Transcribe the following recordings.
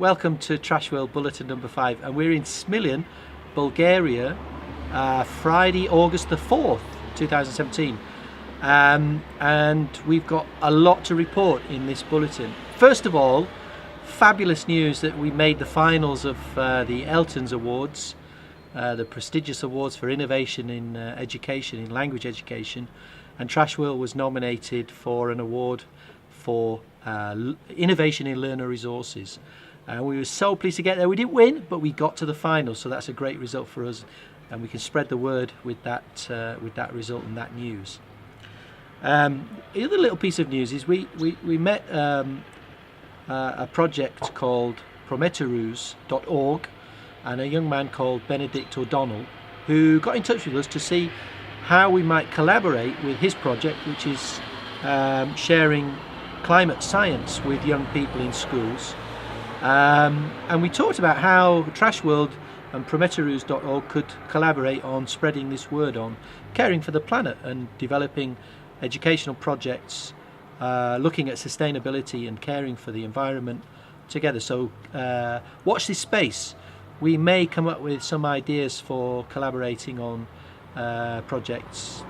welcome to Trash World Bulletin number 5, and we're in Smiljan, Bulgaria, Friday, August the 4th, 2017. And we've got a lot to report in this bulletin. First of all, fabulous news that we made the finals of the Eltons Awards, the prestigious awards for innovation in education, in language education, and Trash World was nominated for an award for innovation in learner resources. We were so pleased to get there. We didn't win, but we got to the final, so that's a great result for us, and we can spread the word with that result and that news. The other little piece of news is we met a project called Prometheus.org and a young man called Benedict O'Donnell, who got in touch with us to see how we might collaborate with his project, which is sharing climate science with young people in schools. And we talked about how Trash World and Prometheus.org could collaborate on spreading this word on caring for the planet and developing educational projects looking at sustainability and caring for the environment together. So watch this space. We may come up with some ideas for collaborating on projects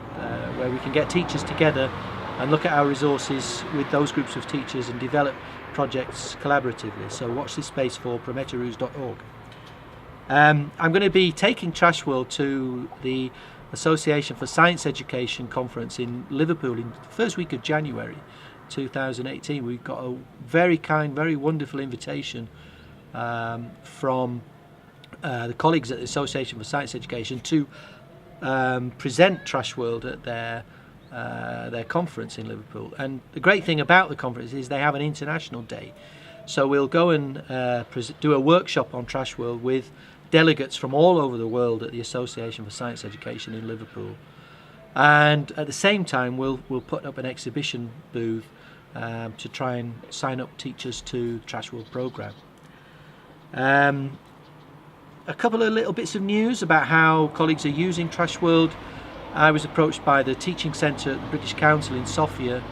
where we can get teachers together and look at our resources with those groups of teachers and develop projects collaboratively. So watch this space for Prometheus.org. I'm going to be taking Trash World to the Association for Science Education conference in Liverpool in the first week of January 2018. We've got a very kind, very wonderful invitation from the colleagues at the Association for Science Education to present Trash World at their conference in Liverpool. And the great thing about the conference is they have an international day, so we'll go and do a workshop on Trash World with delegates from all over the world at the Association for Science Education in Liverpool, and at the same time we'll put up an exhibition booth to try and sign up teachers to the Trash World programme. A couple of little bits of news about how colleagues are using Trash World. I was approached by the Teaching Centre at the British Council in Sofia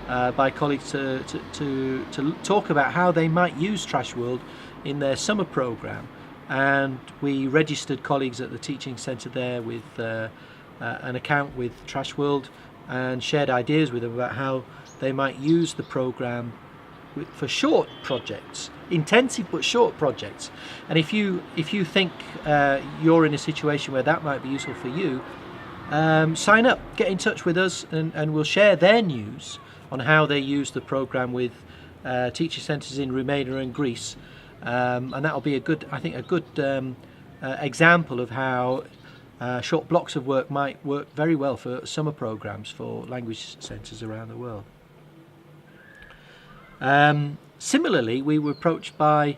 by colleagues to talk about how they might use Trash World in their summer programme, and we registered colleagues at the Teaching Centre there with an account with Trash World and shared ideas with them about how they might use the programme for short projects, intensive but short projects. And if you think you're in a situation where that might be useful for you, sign up, get in touch with us, and we'll share their news on how they use the programme with teacher centres in Romania and Greece, and that'll be a good example of how short blocks of work might work very well for summer programmes for language centres around the world. Similarly, we were approached by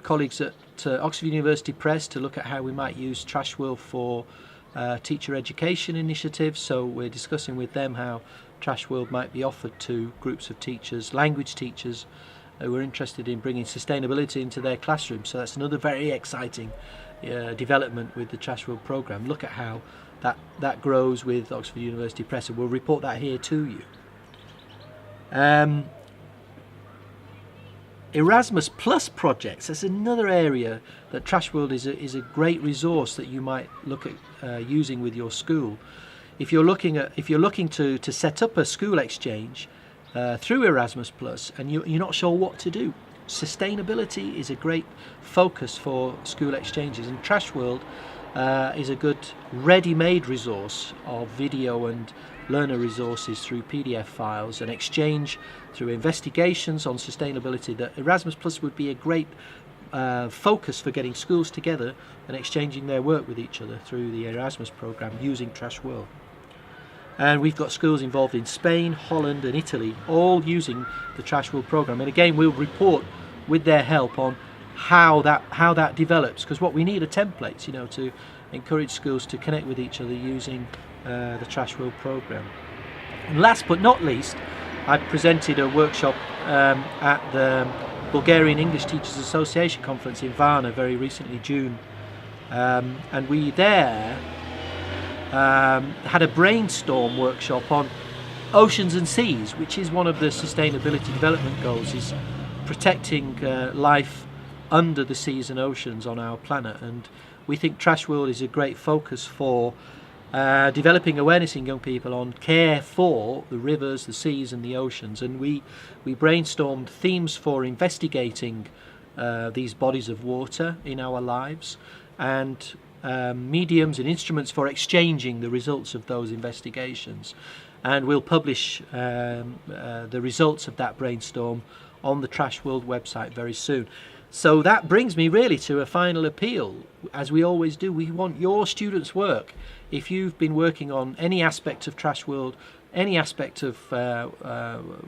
colleagues at Oxford University Press to look at how we might use Trash World for teacher education initiatives. So we're discussing with them how Trash World might be offered to groups of teachers, language teachers, who are interested in bringing sustainability into their classrooms. So that's another very exciting development with the Trash World programme. Look at how that grows with Oxford University Press, and we'll report that here to you. Erasmus Plus projects, that's another area that Trash World is a great resource that you might look at using with your school. If you're looking to set up a school exchange through Erasmus Plus and you're not sure what to do, sustainability is a great focus for school exchanges, and Trash World is a good ready-made resource of video and learner resources through PDF files and exchange through investigations on sustainability. That Erasmus Plus would be a great focus for getting schools together and exchanging their work with each other through the Erasmus programme using Trash World. And we've got schools involved in Spain, Holland and Italy, all using the Trash World programme. And again, we'll report with their help on how that develops, because what we need are templates, to encourage schools to connect with each other using the Trash World programme. And last but not least, I presented a workshop at the Bulgarian English Teachers Association conference in Varna very recently, June, and we there had a brainstorm workshop on oceans and seas, which is one of the sustainability development goals, is protecting life under the seas and oceans on our planet, and we think Trash World is a great focus for developing awareness in young people on care for the rivers, the seas and the oceans. And we brainstormed themes for investigating these bodies of water in our lives, and mediums and instruments for exchanging the results of those investigations. And we'll publish the results of that brainstorm on the Trash World website very soon. So that brings me really to a final appeal. As we always do, we want your students' work. If you've been working on any aspect of Trash World, any aspect of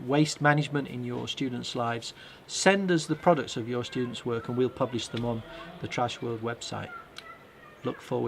waste management in your students' lives, send us the products of your students' work and we'll publish them on the Trash World website. Look forward